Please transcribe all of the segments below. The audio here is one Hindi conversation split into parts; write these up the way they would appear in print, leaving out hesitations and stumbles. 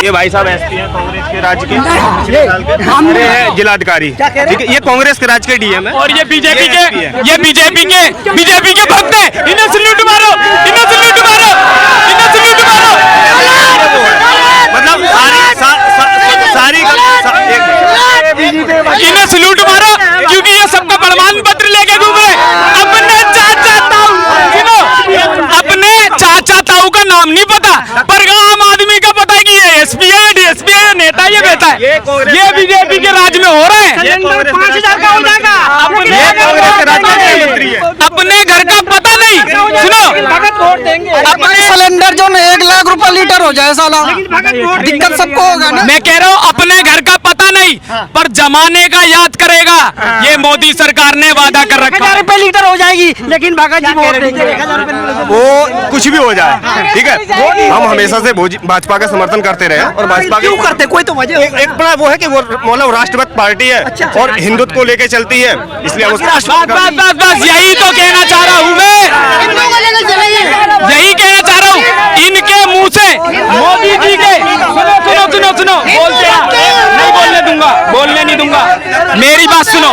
ये भाई साहब एसपी हैं कांग्रेस के राज्य के, पिछले साल के हमारे हैं जिलाधिकारी, ठीक है। ये कांग्रेस के राज्य के डीएम है और ये बीजेपी के भक्त हैं। इन्हें सल्यूट मारो, इन्हें सल्यूट मारो, इन्हें सल्यूट मारो। मतलब सारी इन्हें सल्यूट मारो क्योंकि ये सबका प्रमाण पत्र लेके घूम रहे। अपने चाचा ताऊ का नाम नहीं पता, पर आम आदमी का पता है कि ये एसपी है, डीएसपी है, नेता ये बेटा है। ये बीजेपी के राज में हो रहे हैं। 5,000 का हो जाएगा। अपने घर का पता नहीं। सुनो, अपने सिलेंडर जो 1 लाख रुपए लीटर हो जाए साला, दिक्कत सबको होगा ना। मैं कह रहा हूँ अपने घर का पता नहीं, पर जमाने का याद करेगा। ये मोदी सरकार ने वादा कर रखा। 1,000 रुपए लीटर हो जाएगी, लेकिन भगत जी वोट देंगे। वो कुछ भी हो जाए, ठीक है। हम हमेशा से भाजपा का समर्थन करते रहे और भाजपा क्यों करते, कोई तो वजह एक बड़ा वो है कि वो मतलब राष्ट्रवाद पार्टी है और हिंदुत्व को लेके चलती है, इसलिए हम उसको बस यही तो कहना चाह रहा हूँ मैं, यही कहना चाह रहा हूँ। इनके मुंह से मोदी जी के सुनो बोलते नहीं बोलने दूंगा, बोलने नहीं दूंगा। मेरी बात सुनो,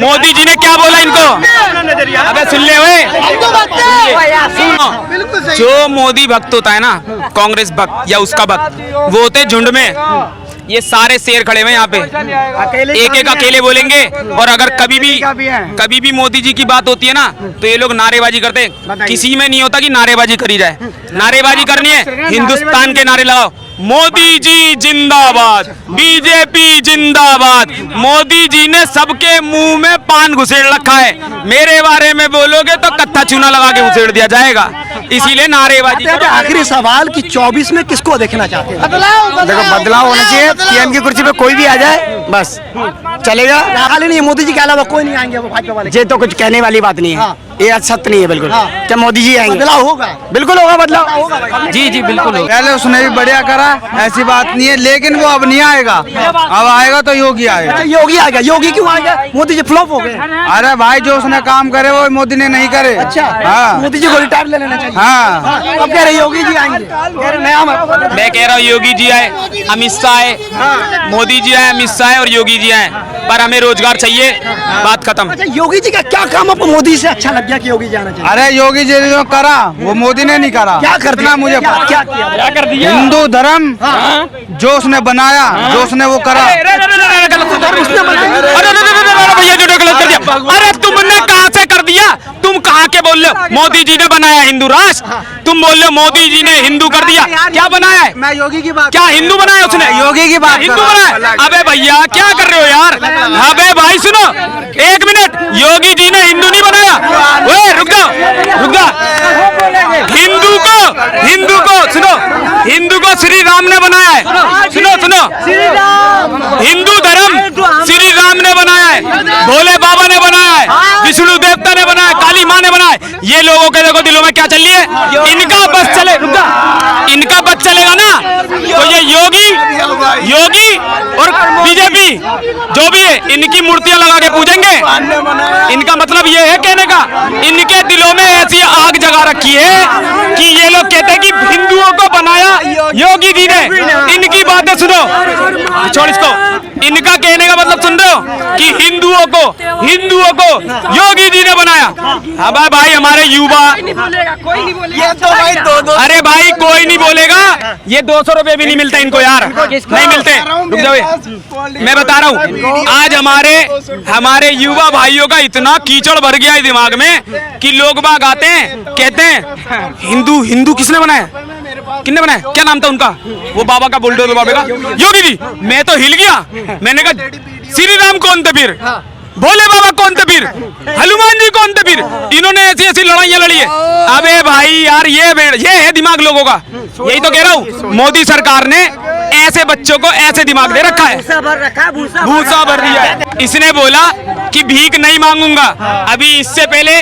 मोदी जी ने क्या बोला इनको? अबे सुन ले हुए, सुनो। जो मोदी भक्त होता है ना, कांग्रेस भक्त या उसका भक्त, वो होते झुंड में। ये सारे शेर खड़े हुए यहाँ पे, एक एक अकेले बोलेंगे। और अगर कभी भी मोदी जी की बात होती है ना, तो ये लोग नारेबाजी करते हैं। किसी में नहीं होता कि नारेबाजी करी जाए। नारेबाजी करनी है, हिंदुस्तान के नारे लगाओ। मोदी जी जिंदाबाद, बीजेपी जिंदाबाद। मोदी जी ने सबके मुंह में पान घुसेड़ रखा है। मेरे बारे में बोलोगे तो कत्था चूना लगा के घुसेड़ दिया जाएगा, इसीलिए नारेबाजी। आखिरी सवाल कि 24 में किसको देखना चाहते हैं? देखो, बदलाव होना चाहिए। पीएम की कुर्सी पे कोई भी आ जाए बस चलेगा। खाली नहीं, मोदी जी के अलावा कोई नहीं आएंगे वो भाजपा वाले। ये तो कुछ कहने वाली बात नहीं है, ये सत्य नहीं है बिल्कुल। क्या मोदी जी आएंगे? बदलाव होगा, बिल्कुल होगा बदलाव। जी बिल्कुल होगा। पहले उसने भी बढ़िया करा, ऐसी बात नहीं है, लेकिन वो अब नहीं आएगा। अब आएगा तो योगी आएगा। अच्छा, योगी आ गया। योगी क्यों आ गया? मोदी जी फ्लॉप हो गए। अरे भाई, जो उसने काम करे वो मोदी ने नहीं करे। अच्छा, हाँ, मोदी जी को रिटायर ले लेना चाहिए। हाँ। अब कह रहे योगी जी आएंगे, कह रहे नया। मैं कह रहा हूँ योगी जी आए, अमित शाह आए, मोदी जी आए, अमित शाह और योगी जी आए, पर हमें रोजगार चाहिए। बात खत्म। अच्छा, योगी जी का क्या काम आपको मोदी से अच्छा लग गया कि योगी जी आना चाहिए? अरे योगी जी ने जो करा वो मोदी ने नहीं करा। क्या कर दिया? मुझे क्या कर दिया? हिंदू धर्म जो उसने बनाया, जो उसने वो करा। अरे तुमने कहाँ से कर दिया? तुम कहाँ के बोल रहे हो? मोदी जी ने बनाया हिंदू राष्ट्र, तुम बोल रहे हो मोदी जी ने हिंदू कर दिया। क्या बनाया है? मैं योगी की बात, क्या हिंदू बनाया उसने? योगी की बात हिंदू बनाया? अबे भैया क्या कर रहे हो यार? अबे भाई सुनो, 1 मिनट। योगी जी ने हिंदू नहीं बनाया। ओए रुक जा। हिंदू को सुनो, हिंदू को श्री राम ने बनाया है। सुनो, हिंदू धर्म श्री राम ने बनाया है, भोले बाबा ने बनाया है, विष्णु देवता ने बनाया है, काली माँ ने बनाया है। ये लोगों के देखो दिलों में क्या चल रही है। इनका बस चले, रुक जा, इनका बस चलेगा ना तो ये योगी और बीजेपी जो भी है, इनकी मूर्तियां लगा के पूजेंगे। इनका मतलब ये है कहने का, इनके दिलों में ऐसी आग जगा रखी है कि ये लोग कहते हैं कि हिंदुओं को बनाया योगी जी ने। इनकी बातें सुनो, छोड़ इसको। इनका कहने का मतलब सुन रहे हो कि हिंदुओं को योगी जी ने बनाया। अब भाई हमारे युवा, अरे भाई कोई नहीं बोलेगा। ये 200 रुपए भी नहीं मिलते इनको यार, नहीं मिलते। रुक जाओ, मैं बता रहा हूँ। आज हमारे युवा भाइयों का इतना कीचड़ भर गया है दिमाग में कि लोग बाग आते हैं, कहते हैं हिंदू किसने बनाया? किसने बनाया? क्या नाम था उनका? वो बाबा का बुलडोजर बाबा का, योगी जी। मैं तो हिल गया। मैंने कहा श्री राम कौन थे फिर? भोले बाबा कौन थे फिर? हनुमान जी कौन थे फिर? इन्होंने ऐसी लड़ाइयाँ लड़ी है। अबे भाई यार, ये है दिमाग लोगों का। यही तो कह रहा हूँ, मोदी सरकार ने ऐसे बच्चों को ऐसे दिमाग दे रखा है, भूसा भर दिया है। इसने बोला कि भीख नहीं मांगूंगा। अभी इससे पहले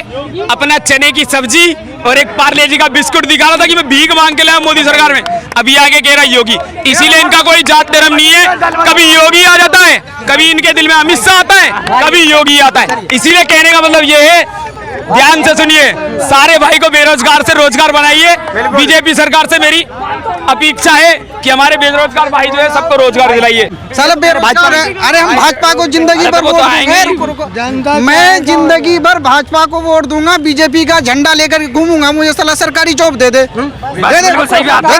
अपना चने की सब्जी और एक पार्ले जी का बिस्कुट दिखा रहा था कि मैं भीख मांग के लाया मोदी सरकार में। अभी आगे कह रहा है योगी। इसीलिए इनका कोई जात धर्म नहीं है। कभी योगी आ जाता है, कभी इनके दिल में अमित शाह आता है, कभी योगी आता है। इसीलिए कहने का मतलब ये है, ध्यान से सुनिए, सारे भाई को बेरोजगार से रोजगार बनाइए। बीजेपी सरकार से मेरी अपेक्षा है कि हमारे बेरोजगार भाई जो है सबको रोजगार दिलाइए। साला बेरोजगार है। अरे हम भाजपा को जिंदगी भर वो तो वोट आएंगे। दूंगा। मैं जिंदगी भर भाजपा को वोट दूंगा, बीजेपी का झंडा लेकर घूमूंगा, मुझे साला सरकारी जॉब दे दे। बिल्कुल सही बात है,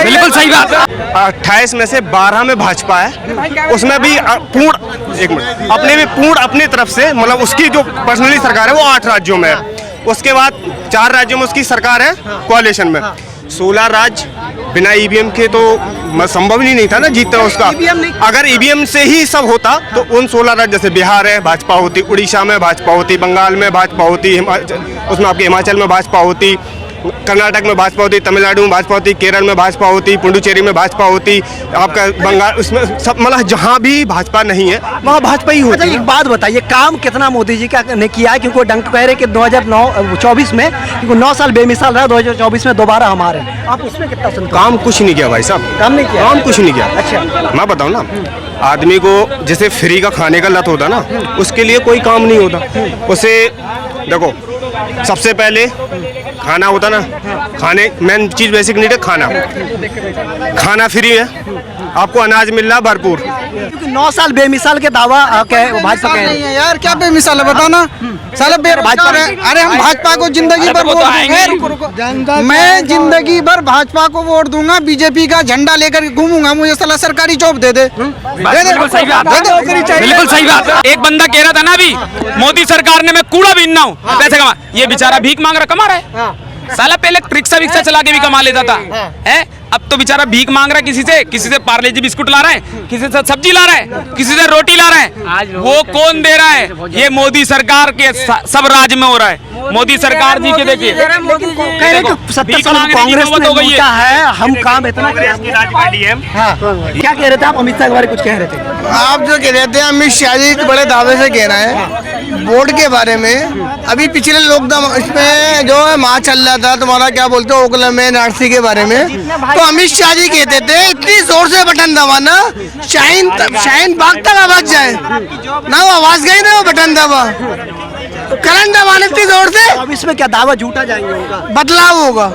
बिल्कुल सही बात है। 28 में से 12 में भाजपा है, उसमें भी पूर्ण, एक मिनट, अपने भी पूर्ण अपनी तरफ से, मतलब उसकी जो पर्सनली सरकार है वो 8 राज्यों में है। उसके बाद 4 राज्यों में उसकी सरकार है कोalition में। 16 राज्य बिना ईवीएम के तो संभव ही नहीं था ना जीतना उसका। अगर ईवीएम से ही सब होता तो उन 16 राज्य, जैसे बिहार है भाजपा होती, उड़ीसा में भाजपा होती, बंगाल में भाजपा होती, उसमें आपके हिमाचल में भाजपा होती, कर्नाटक में भाजपा होती, तमिलनाडु में भाजपा होती, केरल में भाजपा होती, पुडुचेरी में भाजपा होती, आपका बंगाल, उसमें सब, मतलब जहाँ भी भाजपा नहीं है वहाँ भाजपा ही होती है। एक बात बताइए, काम कितना मोदी जी का ने किया है? क्योंकि वो डंक कह रहे कि 2024 में, क्योंकि 9 साल बेमिसाल रहा, 2024 में दोबारा हमारे, आप उसमें कितना सुनते हो? काम कुछ नहीं किया भाई साहब, काम नहीं किया, काम कुछ नहीं किया। अच्छा, मैं बताऊँ ना, आदमी को जैसे फ्री का खाने का लत होता ना, उसके लिए कोई काम नहीं होता। उसे देखो, सबसे पहले खाना होता ना, खाने मेन चीज बेसिक नीड है खाना। खाना फ्री है, आपको अनाज मिल रहा भरपूर। क्योंकि 9 साल बेमिसाल के दावा भाजपा कह रही नहीं है यार, क्या बेमिसाल है बताना। साला बेरोजगार है। अरे हम भाजपा को जिंदगी भर वो तो वोट आएंगे। दूंगा। मैं जिंदगी भर भाजपा को वोट दूंगा, बीजेपी का झंडा लेकर घूमूंगा, मुझे साला सरकारी जॉब दे दे। बिल्कुल सही बात है, बिल्कुल सही बात है। एक बंदा कह रहा था ना अभी, मोदी सरकार ने मैं कूड़ा बीनना हूँ पैसे कमा, ये बेचारा भीख मांग रहा, कमा रहा है। साला पहले रिक्शा विक्शा चला के भी कमा लेता था, है अब तो बेचारा भीख मांग रहा है, किसी से पार्ले जी बिस्कुट ला रहा है, किसी से सब्जी ला रहा है, किसी से रोटी ला रहा है। वो कौन दे रहा है? ये मोदी सरकार के सब राज्य में हो रहा है। मोदी सरकार जी के देखिए, कह रहे कि 70 साल कांग्रेस में लूटा है, हम काम इतना किया। क्या कह रहे थे आप? अमित शाह के बारे में कुछ कह रहे थे आप? जो कह रहे थे अमित शाह जी बड़े दावे से कह रहे हैं वोट के बारे में। अभी पिछले लॉकडाउन इसमें जो है माह चल रहा था तुम्हारा, क्या बोलते हो, ओखला में नारसी के बारे में, तो अमित शाह जी कहते थे इतनी जोर से बटन दबाना शाहीन बाग तक आवाज जाए ना, वो आवाज गई ना, वो बटन दबा, करंट दबाने इतनी जोर से। अब इसमें क्या दावा झूठा जाएंगे उनका? बदलाव होगा।